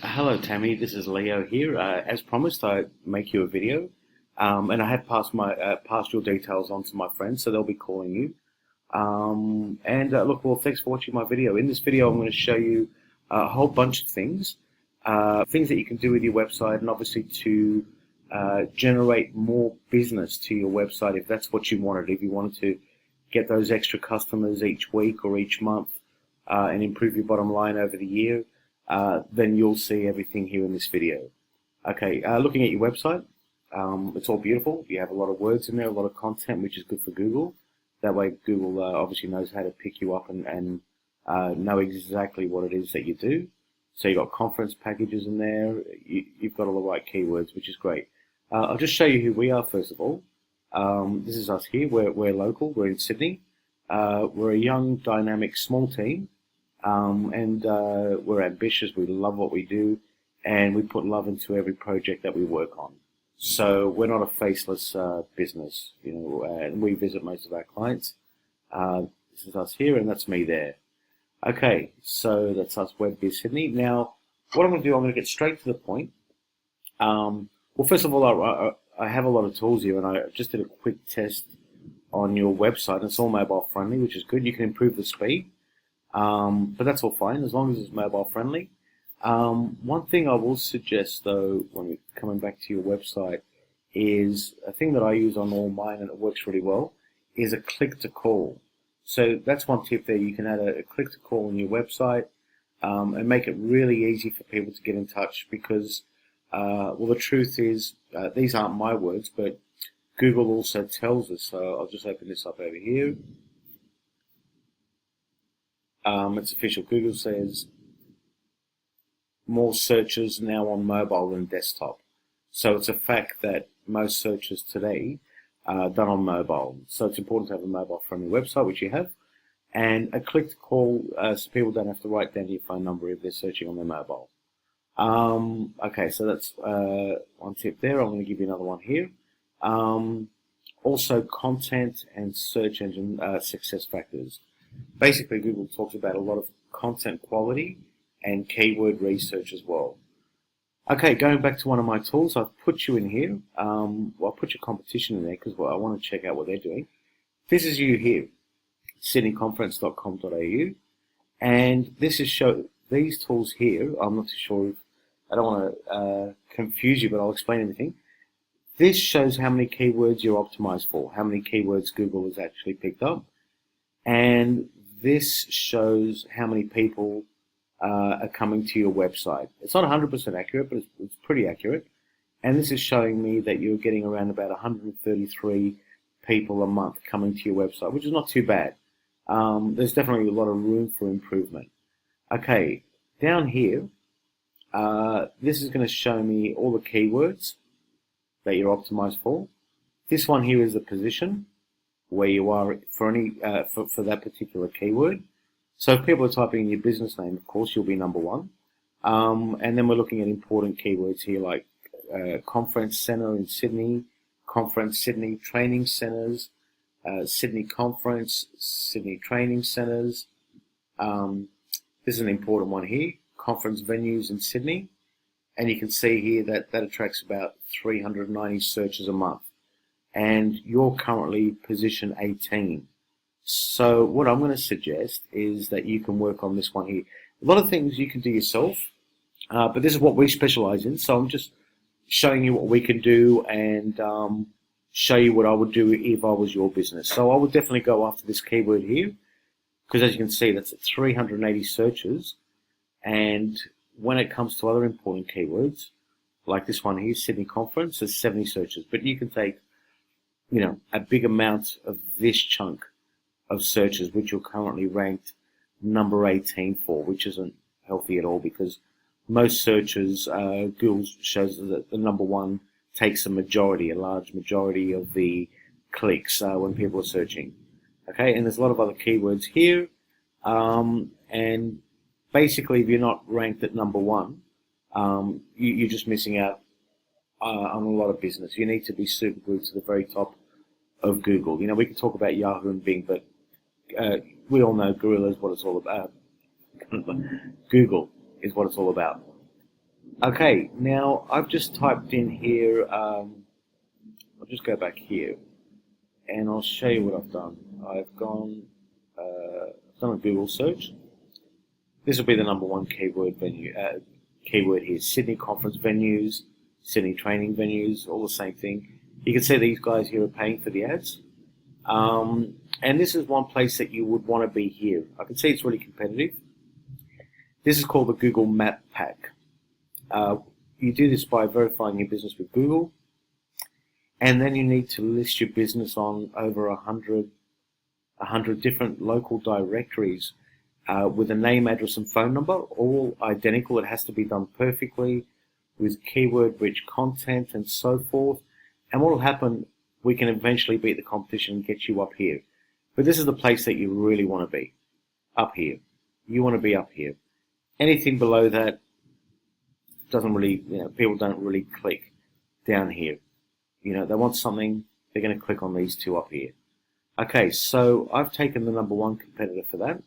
Hello, Tammy. This is Leo here. As promised, I make you a video, and I have passed your details on to my friends, so they'll be calling you. Look, well, thanks for watching my video. In this video, I'm going to show you a whole bunch of things that you can do with your website, and obviously to generate more business to your website if that's what you wanted. If you wanted to get those extra customers each week or each month, and improve your bottom line over the year, then you'll see everything here in this video. Okay, looking at your website, it's all beautiful. You have a lot of words in there, a lot of content, which is good for Google. That way Google obviously knows how to pick you up and know exactly what it is that you do. So you've got conference packages in there. You've got all the right keywords, which is great. I'll just show you who we are first of all. This is us here. We're local. We're in Sydney. We're a young, dynamic, small team. We're ambitious, we love what we do, and we put love into every project that we work on. So we're not a faceless business, and we visit most of our clients. This is us here, and that's me there. Okay, so that's us, WebBiz Sydney. Now, what I'm going to do, I'm going to get straight to the point. Well, first of all, I have a lot of tools here, and I just did a quick test on your website, and it's all mobile friendly, which is good. You can improve the speed. But that's all fine as long as it's mobile friendly. One thing I will suggest though, when we're coming back to your website, is a thing that I use on all mine and it works really well, is a click to call. So that's one tip there. You can add a click to call on your website, and make it really easy for people to get in touch because, well, the truth is, these aren't my words, but Google also tells us. So I'll just open this up over here. It's official. Google says more searches now on mobile than desktop. So it's a fact that most searches today are done on mobile. So it's important to have a mobile-friendly website, which you have, and a click-to-call so people don't have to write down your phone number if they're searching on their mobile. Okay, so that's one tip there. I'm going to give you another one here. Also, content and search engine success factors. Basically, Google talks about a lot of content quality and keyword research as well. Okay, going back to one of my tools, I've put you in here. Well, I'll put your competition in there because I want to check out what they're doing. This is you here, sydneyconference.com.au, and this is these tools here. I'm not too sure if I don't want to confuse you, but I'll explain everything. This shows how many keywords you're optimized for, how many keywords Google has actually picked up. And this shows how many people are coming to your website. It's not 100% accurate, but it's pretty accurate. And this is showing me that you're getting around about 133 people a month coming to your website, which is not too bad. There's definitely a lot of room for improvement. Okay, down here, this is going to show me all the keywords that you're optimized for. This one here is the position, where you are for any for that particular keyword. So if people are typing in your business name, of course, you'll be number one. And then we're looking at important keywords here like conference center in Sydney, conference Sydney training centers, Sydney conference, Sydney training centers. This is an important one here, conference venues in Sydney. And you can see here that attracts about 390 searches a month. And you're currently position 18. So what I'm going to suggest is that you can work on this one here. A lot of things you can do yourself, but this is what we specialize in. So I'm just showing you what we can do and show you what I would do if I was your business. So I would definitely go after this keyword here, because as you can see, that's at 380 searches. And when it comes to other important keywords, like this one here, Sydney Conference, there's 70 searches. But you can take a big amount of this chunk of searches, which you're currently ranked number 18 for, which isn't healthy at all because most searches, Google shows that the number one takes a large majority of the clicks when people are searching. Okay, and there's a lot of other keywords here. And basically, if you're not ranked at number one, you're just missing out on a lot of business. You need to be super glued to the very top of Google. We can talk about Yahoo and Bing, but we all know Gorilla is what it's all about. Google is what it's all about. Okay, now I've just typed in here, I'll just go back here and I'll show you what I've done. I've done a Google search. This will be the number one keyword here: Sydney conference venues, Sydney training venues, all the same thing. You can see these guys here are paying for the ads. And this is one place that you would want to be here. I can see it's really competitive. This is called the Google Map Pack. You do this by verifying your business with Google, and then you need to list your business on over 100 different local directories with a name, address, and phone number, all identical. It has to be done perfectly with keyword-rich content and so forth. And what will happen, we can eventually beat the competition and get you up here. But this is the place that you really want to be, up here. You want to be up here. Anything below that doesn't really, people don't really click down here. They want something, they're going to click on these two up here. Okay, so I've taken the number one competitor for that,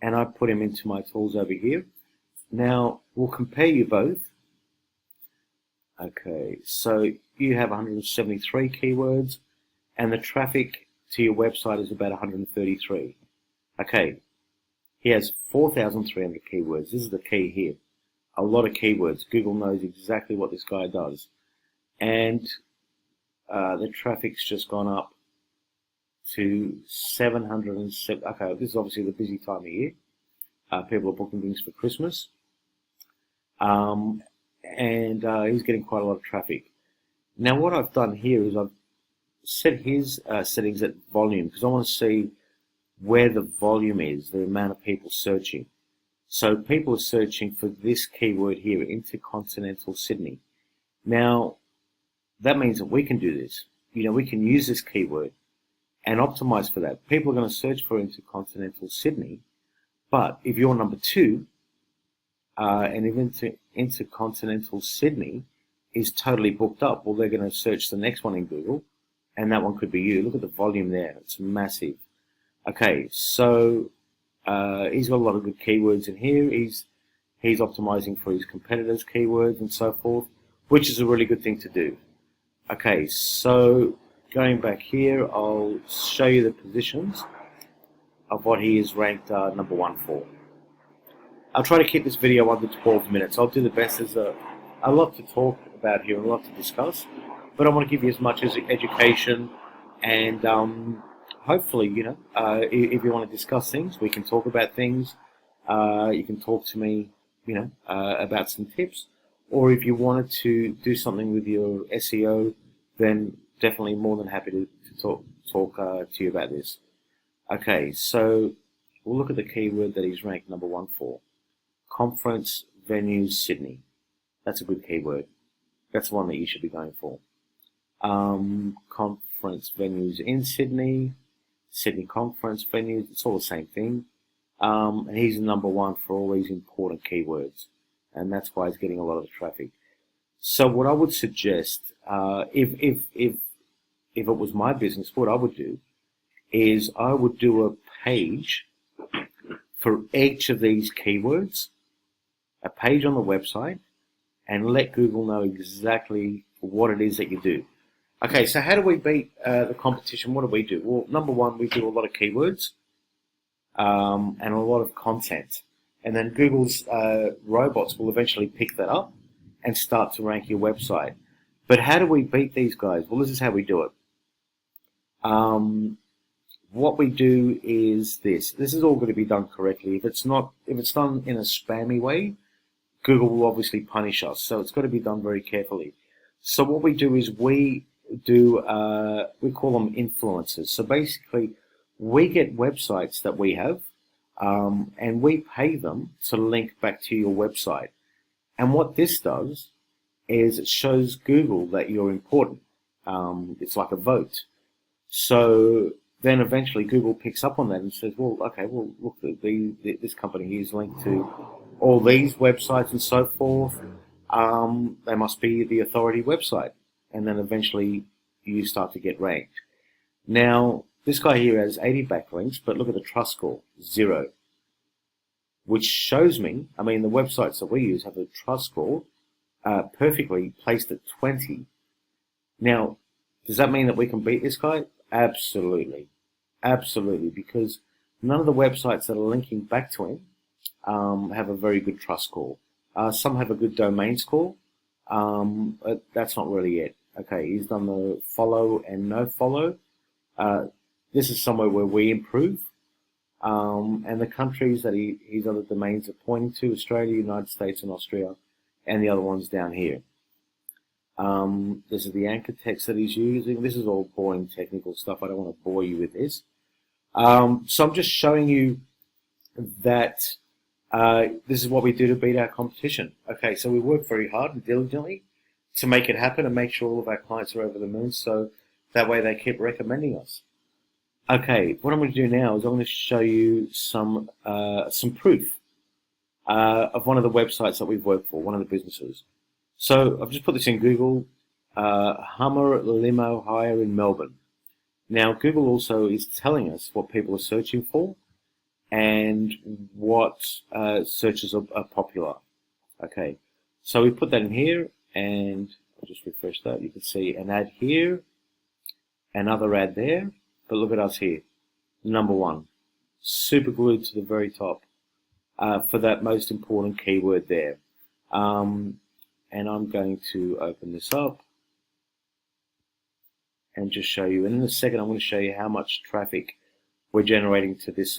and I've put him into my tools over here. Now, we'll compare you both. Okay, so you have 173 keywords, and the traffic to your website is about 133. Okay, he has 4,300 keywords. This is the key here. A lot of keywords. Google knows exactly what this guy does. And the traffic's just gone up to 707. Okay, this is obviously the busy time of year. People are booking things for Christmas. And he's getting quite a lot of traffic. Now what I've done here is I've set his settings at volume, because I want to see where the volume is, the amount of people searching. So people are searching for this keyword here, Intercontinental Sydney. Now, that means that we can do this. We can use this keyword and optimize for that. People are going to search for Intercontinental Sydney, but if you're number two, and if Intercontinental Sydney is totally booked up, well, they're going to search the next one in Google, and that one could be you. Look at the volume there. It's massive. Okay, so he's got a lot of good keywords in here. He's optimizing for his competitors' keywords and so forth, which is a really good thing to do. Okay, so going back here, I'll show you the positions of what he is ranked number one for. I'll try to keep this video under 12 minutes. I'll do the best. There's a lot to talk about here, a lot to discuss, but I want to give you as much as education, and hopefully, if you want to discuss things, we can talk about things. You can talk to me, about some tips, or if you wanted to do something with your SEO, then definitely more than happy to talk to you about this. Okay, so we'll look at the keyword that he's ranked number one for. Conference venues Sydney. That's a good keyword. That's the one that you should be going for. Conference venues in Sydney, Sydney conference venues, it's all the same thing. And he's number one for all these important keywords, and that's why he's getting a lot of the traffic. So what I would suggest, if it was my business, what I would do is I would do a page for each of these keywords, a page on the website, and let Google know exactly what it is that you do. Okay, so how do we beat the competition? What do we do? Well, number one, we do a lot of keywords and a lot of content. And then Google's robots will eventually pick that up and start to rank your website. But how do we beat these guys? Well, this is how we do it. What we do is this. This is all going to be done correctly. If it's done in a spammy way, Google will obviously punish us. So it's got to be done very carefully. So what we do is we call them influencers. So basically, we get websites that we have, and we pay them to link back to your website. And what this does is it shows Google that you're important. It's like a vote. So then eventually Google picks up on that and says, well, okay, well, look, this company here is linked to all these websites and so forth. They must be the authority website. And then eventually you start to get ranked. Now, this guy here has 80 backlinks, but look at the trust score, 0. Which shows me, the websites that we use have a trust score perfectly, placed at 20. Now, does that mean that we can beat this guy? Absolutely. Absolutely, because none of the websites that are linking back to him have a very good trust score. Some have a good domain score, but that's not really it. Okay, he's done the follow and no follow. This is somewhere where we improve. And the countries that his other domains are pointing to: Australia, United States, and Austria, and the other ones down here. This is the anchor text that he's using. This is all boring technical stuff. I don't want to bore you with this. So I'm just showing you that this is what we do to beat our competition. Okay, so we work very hard and diligently to make it happen and make sure all of our clients are over the moon, so that way they keep recommending us. Okay, what I'm going to do now is I'm going to show you some proof of one of the websites that we've worked for, one of the businesses. So I've just put this in Google, Hummer Limo Hire in Melbourne. Now, Google also is telling us what people are searching for and what searches are popular. Okay, so we put that in here, and I'll just refresh that. You can see an ad here, another ad there, but look at us here, number one, super glued to the very top for that most important keyword there. And I'm going to open this up and just show you. And in a second, I'm going to show you how much traffic we're generating to this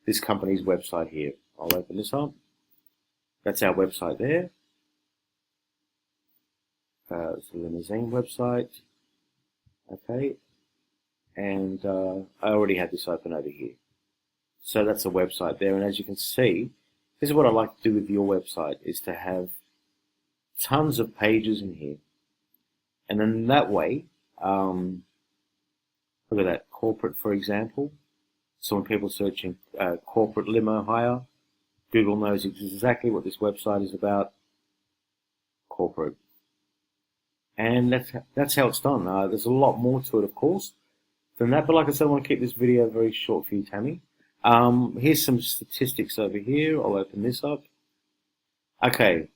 this company's website here. I'll open this up. That's our website there. It's the Limousine website. Okay. And I already had this open over here. So that's a website there. And as you can see, this is what I like to do with your website, is to have tons of pages in here. And then that way, look at that, corporate, for example. So when people are searching corporate limo hire, Google knows exactly what this website is about, corporate. And that's how it's done. There's a lot more to it, of course, than that. But like I said, I want to keep this video very short for you, Tammy. Here's some statistics over here. I'll open this up. Okay.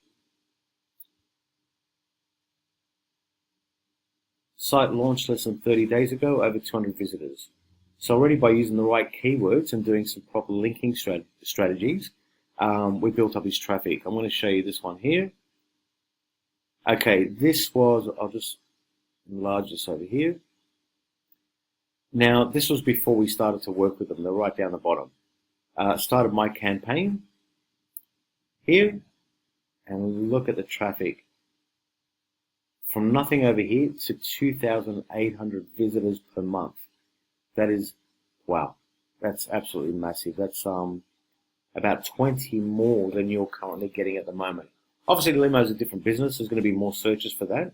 Site launched less than 30 days ago, over 200 visitors. So already by using the right keywords and doing some proper linking strategies, we built up his traffic. I'm going to show you this one here. Okay, this was, I'll just enlarge this over here. Now, this was before we started to work with them. They're right down the bottom. Started my campaign here, and look at the traffic. From nothing over here to 2,800 visitors per month. That is, wow, that's absolutely massive. That's about 20 more than you're currently getting at the moment. Obviously, the limo is a different business. There's going to be more searches for that.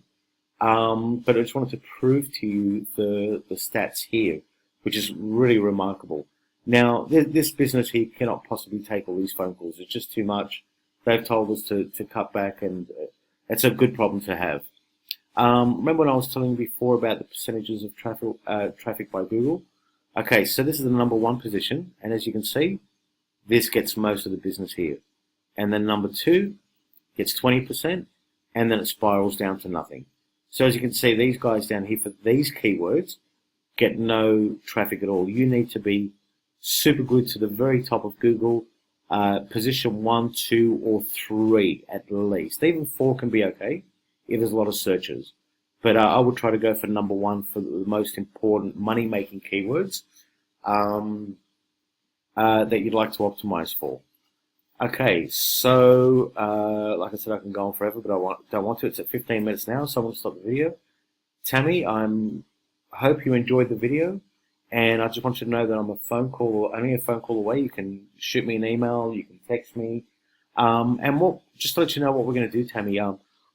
But I just wanted to prove to you the stats here, which is really remarkable. Now, this business here cannot possibly take all these phone calls. It's just too much. They've told us to cut back, and it's a good problem to have. Remember when I was telling you before about the percentages of traffic by Google? Okay, so this is the number one position, and as you can see, this gets most of the business here. And then number two gets 20%, and then it spirals down to nothing. So as you can see, these guys down here for these keywords get no traffic at all. You need to be super good to the very top of Google, position 1, 2, or 3 at least. Even 4 can be okay if there's a lot of searches. But I would try to go for number 1 for the most important money-making keywords that you'd like to optimize for. Okay, so like I said, I can go on forever, but I don't want to. It's at 15 minutes now, so I'm going to stop the video. Tammy, I hope you enjoyed the video, and I just want you to know that I'm only a phone call away. You can shoot me an email, you can text me, and just to let you know what we're going to do, Tammy.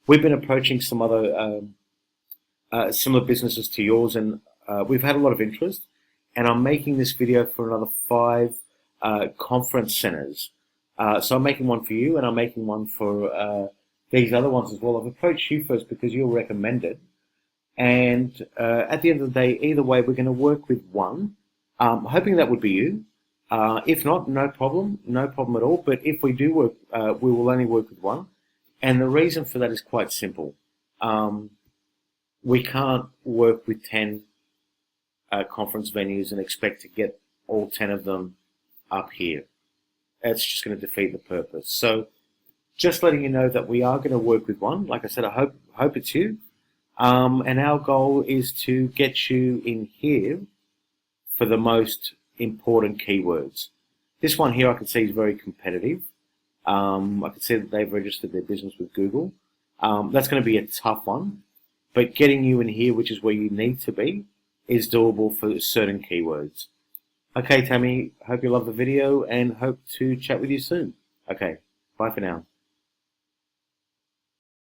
We've been approaching some other similar businesses to yours, and we've had a lot of interest. And I'm making this video for another 5 conference centers. So I'm making one for you, and I'm making one for these other ones as well. I've approached you first because you're recommended. And at the end of the day, either way, we're going to work with one, hoping that would be you. If not, no problem at all. But if we do work, we will only work with one. And the reason for that is quite simple. We can't work with 10 conference venues and expect to get all 10 of them up here. That's just going to defeat the purpose. So just letting you know that we are going to work with one. Like I said, I hope it's you. And our goal is to get you in here for the most important keywords. This one here I can see is very competitive. I can see that they've registered their business with Google. That's going to be a tough one. But getting you in here, which is where you need to be, is doable for certain keywords. Okay, Tammy, hope you love the video and hope to chat with you soon. Okay, bye for now.